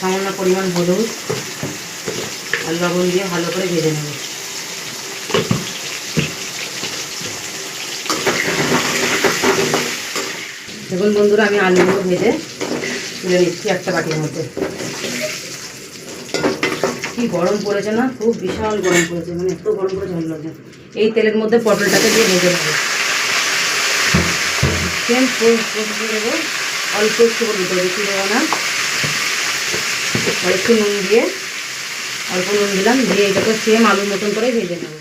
সামান্য পরিমাণ হলুদ আর লবণ দিয়ে ভালো করে ভেজে নেব। দেখুন বন্ধুরা, আমি আলুগুলো ভেজে তুলে নিচ্ছি একটা বাটির মধ্যে। কি গরম পড়েছে না, খুব বিশাল গরম পড়েছে, মানে এত গরম করে ঝাল লাগে। এই তেলের মধ্যে পটলটাকে দিয়ে ভেজে নেবো। সেম দেবো, অল্প একটু হলুদ দেবো, বেশি দেবো না। আর একটু নুন দিয়ে, অল্প নুন দিলাম, দিয়ে এটাকে সেম আলুর মতন করে ভেজে নেবো।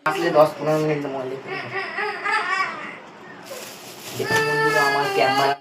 আসলে 10-15 মিনিট মধ্যে আমার ক্যামেরা